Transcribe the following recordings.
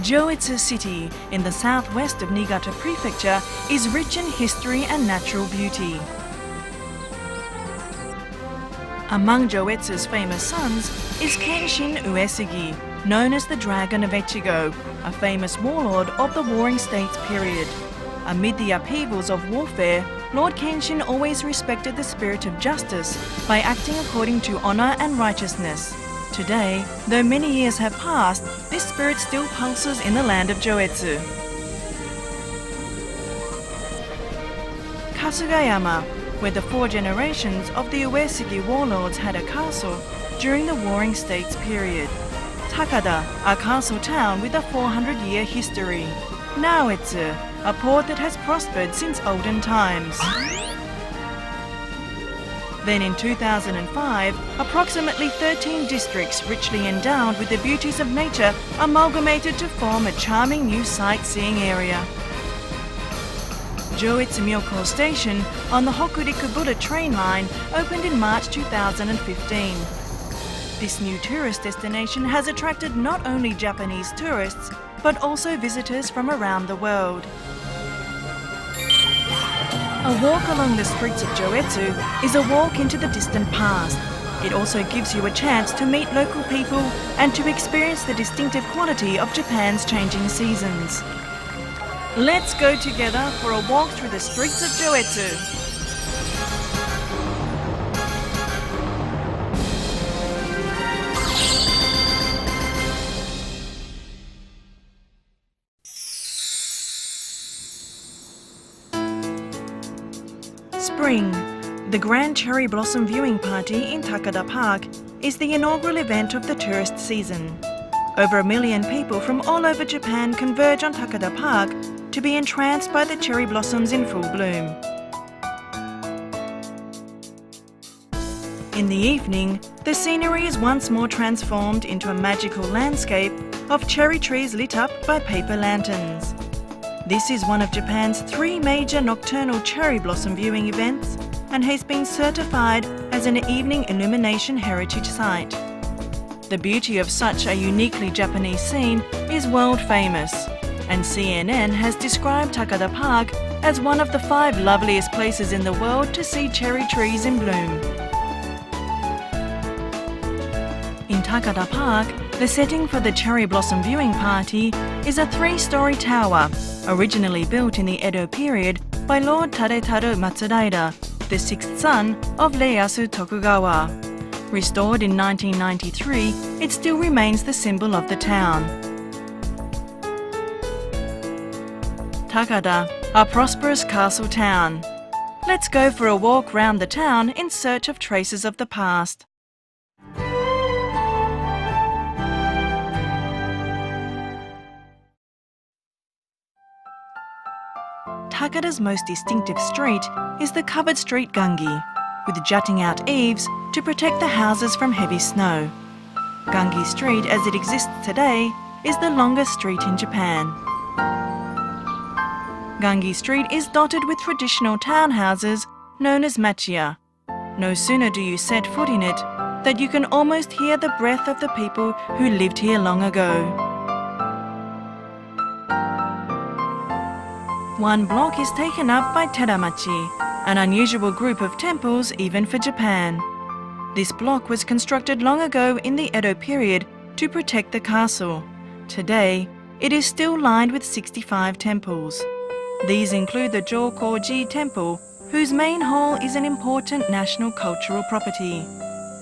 Joetsu City in the southwest of Niigata Prefecture is rich in history and natural beauty. Among Joetsu's famous sons is Kenshin Uesugi, known as the Dragon of Echigo, a famous warlord of the Warring States period. Amid the upheavals of warfare, Lord Kenshin always respected the spirit of justice by acting according to honour and righteousness. Today, though many years have passed, this spirit still pulses in the land of Joetsu. Kasugayama, where the 4 generations of the Uesugi warlords had a castle during the Warring States period. Takada, a castle town with a 400-year history. Naoetsu, a port that has prospered since olden times. Then in 2005, approximately 13 districts richly endowed with the beauties of nature amalgamated to form a charming new sightseeing area. Joetsu Myoko Station on the Hokuriku Bullet train line opened in March 2015. This new tourist destination has attracted not only Japanese tourists, but also visitors from around the world. A walk along the streets of Joetsu is a walk into the distant past. It also gives you a chance to meet local people and to experience the distinctive quality of Japan's changing seasons. Let's go together for a walk through the streets of Joetsu. Spring, the Grand Cherry Blossom Viewing Party in Takada Park is the inaugural event of the tourist season. Over 1 million people from all over Japan converge on Takada Park to be entranced by the cherry blossoms in full bloom. In the evening, the scenery is once more transformed into a magical landscape of cherry trees lit up by paper lanterns. This is one of Japan's 3 major nocturnal cherry blossom viewing events and has been certified as an evening illumination heritage site. The beauty of such a uniquely Japanese scene is world famous, and CNN has described Takada Park as one of the 5 loveliest places in the world to see cherry trees in bloom. In Takada Park, the setting for the cherry blossom viewing party is a 3-story tower, originally built in the Edo period by Lord Tadetaru Matsudaira, the 6th son of Ieyasu Tokugawa. Restored in 1993, it still remains the symbol of the town. Takada, a prosperous castle town. Let's go for a walk round the town in search of traces of the past. Takada's most distinctive street is the covered street Gungi, with jutting out eaves to protect the houses from heavy snow. Gungi Street, as it exists today, is the longest street in Japan. Gungi Street is dotted with traditional townhouses known as machiya. No sooner do you set foot in it that you can almost hear the breath of the people who lived here long ago. One block is taken up by teramachi, an unusual group of temples even for Japan. This block was constructed long ago in the Edo period to protect the castle. Today, it is still lined with 65 temples. These include the Jokoji Temple, whose main hall is an important national cultural property,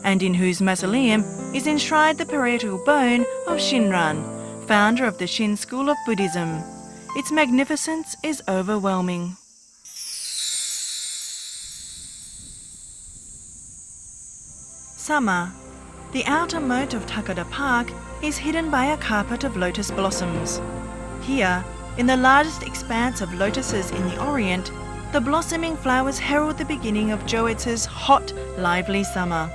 and in whose mausoleum is enshrined the parietal bone of Shinran, founder of the Shin school of Buddhism. Its magnificence is overwhelming. Summer. The outer moat of Takada Park is hidden by a carpet of lotus blossoms. Here, in the largest expanse of lotuses in the Orient, the blossoming flowers herald the beginning of Joetsu's hot, lively summer.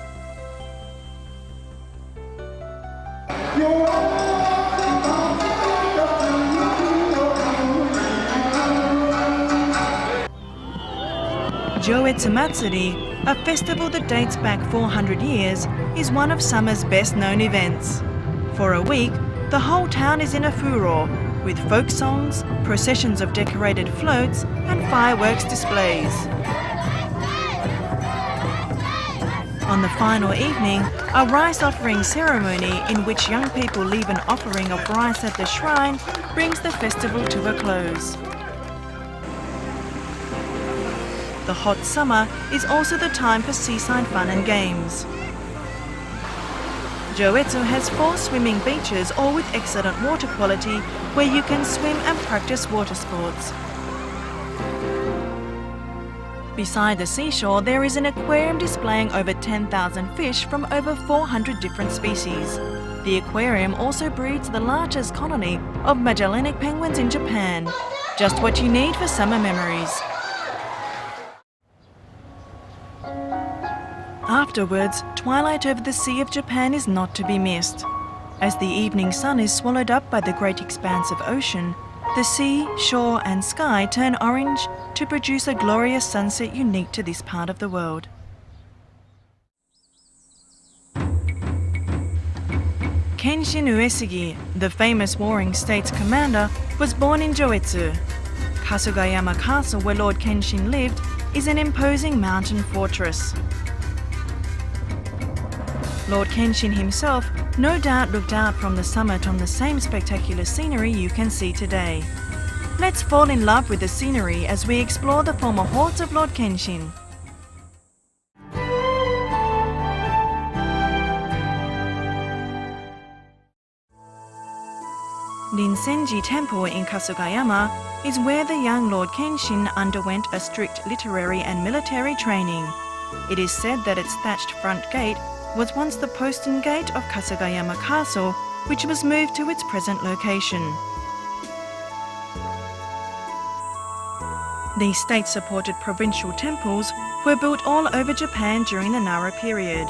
Joetsu Matsuri, a festival that dates back 400 years, is one of summer's best-known events. For a week, The whole town is in a furore, with folk songs, processions of decorated floats, and fireworks displays. On the final evening, a rice offering ceremony in which young people leave an offering of rice at the shrine brings the festival to a close. The hot summer is also the time for seaside fun and games. Joetsu has 4 swimming beaches, all with excellent water quality, where you can swim and practice water sports. Beside the seashore, there is an aquarium displaying over 10,000 fish from over 400 different species. The aquarium also breeds the largest colony of Magellanic penguins in Japan. Just what you need for summer memories. Afterwards, twilight over the Sea of Japan is not to be missed. As the evening sun is swallowed up by the great expanse of ocean, the sea, shore and sky turn orange to produce a glorious sunset unique to this part of the world. Kenshin Uesugi, the famous Warring States commander, was born in Joetsu. Kasugayama Castle, where Lord Kenshin lived, is an imposing mountain fortress. Lord Kenshin himself no doubt looked out from the summit on the same spectacular scenery you can see today. Let's fall in love with the scenery as we explore the former haunts of Lord Kenshin. Rinsenji Temple in Kasugayama is where the young Lord Kenshin underwent a strict literary and military training. It is said that its thatched front gate was once the postern gate of Kasugayama Castle, which was moved to its present location. These state-supported provincial temples were built all over Japan during the Nara period.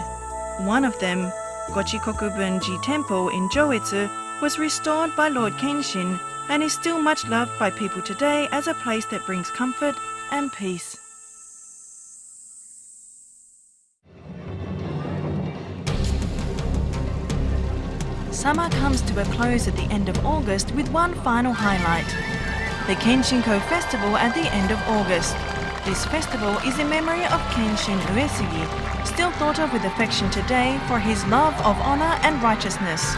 One of them, Gochikokubunji Temple in Joetsu, was restored by Lord Kenshin and is still much loved by people today as a place that brings comfort and peace. Summer comes to a close at the end of August with one final highlight, the Kenshinko Festival at the end of August. This festival is in memory of Kenshin Uesugi, still thought of with affection today for his love of honor and righteousness,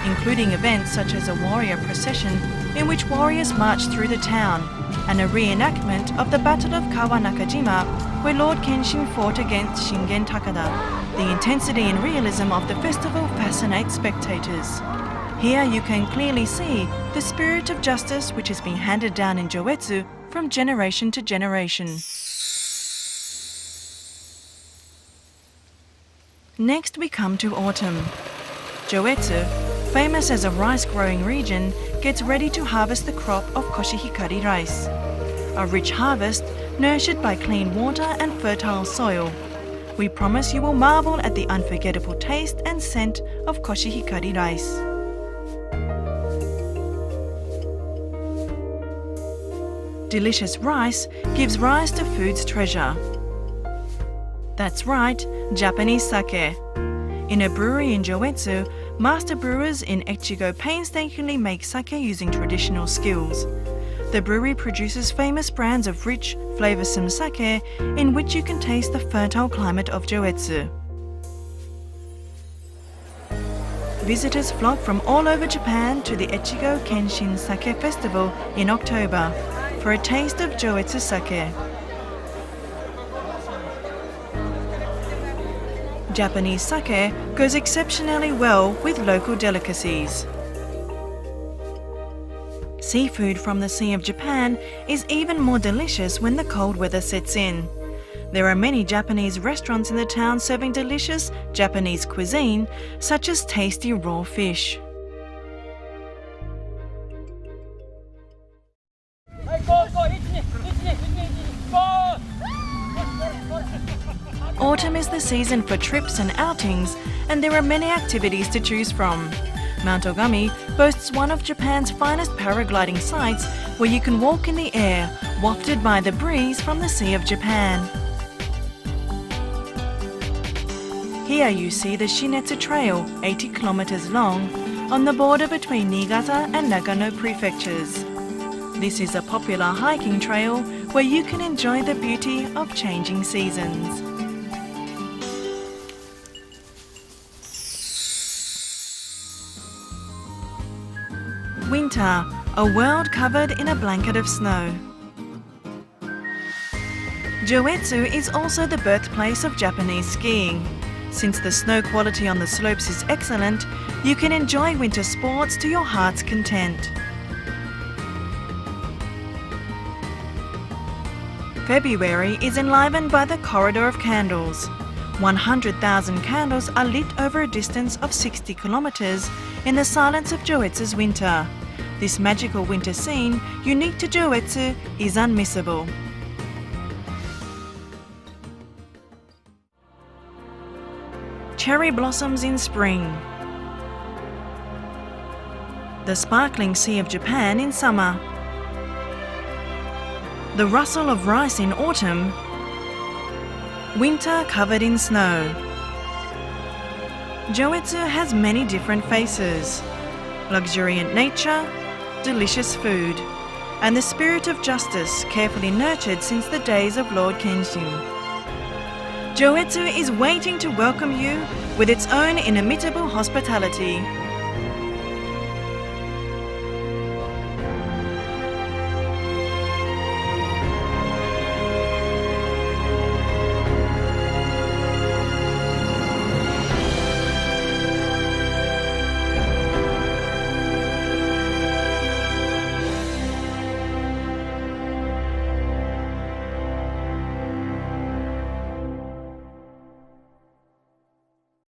including events such as a warrior procession in which warriors march through the town, and a reenactment of the Battle of Kawanakajima where Lord Kenshin fought against Shingen Takada. The intensity and realism of the festival fascinates spectators. Here you can clearly see the spirit of justice which has been handed down in Joetsu from generation to generation. Next we come to autumn. Joetsu, famous as a rice-growing region, gets ready to harvest the crop of koshihikari rice. A rich harvest nurtured by clean water and fertile soil. We promise you will marvel at the unforgettable taste and scent of koshihikari rice. Delicious rice gives rise to food's treasure. That's right, Japanese sake. In a brewery in Joetsu, master brewers in Echigo painstakingly make sake using traditional skills. The brewery produces famous brands of rich, flavoursome sake in which you can taste the fertile climate of Joetsu. Visitors flock from all over Japan to the Echigo Kenshin Sake Festival in October for a taste of Joetsu sake. Japanese sake goes exceptionally well with local delicacies. Seafood from the Sea of Japan is even more delicious when the cold weather sets in. There are many Japanese restaurants in the town serving delicious Japanese cuisine, such as tasty raw fish. Autumn is the season for trips and outings, and there are many activities to choose from. Mount Ogami boasts one of Japan's finest paragliding sites where you can walk in the air, wafted by the breeze from the Sea of Japan. Here you see the Shinetsu Trail, 80 kilometers long, on the border between Niigata and Nagano prefectures. This is a popular hiking trail where you can enjoy the beauty of changing seasons. Winter, a world covered in a blanket of snow. Joetsu is also the birthplace of Japanese skiing. Since the snow quality on the slopes is excellent, you can enjoy winter sports to your heart's content. February is enlivened by the Corridor of Candles. 100,000 candles are lit over a distance of 60 kilometers in the silence of Joetsu's winter. This magical winter scene, unique to Joetsu, is unmissable. Cherry blossoms in spring. The sparkling sea of Japan in summer. The rustle of rice in autumn. Winter covered in snow. Joetsu has many different faces. Luxuriant nature, delicious food, and the spirit of justice carefully nurtured since the days of Lord Kenshin. Joetsu is waiting to welcome you with its own inimitable hospitality.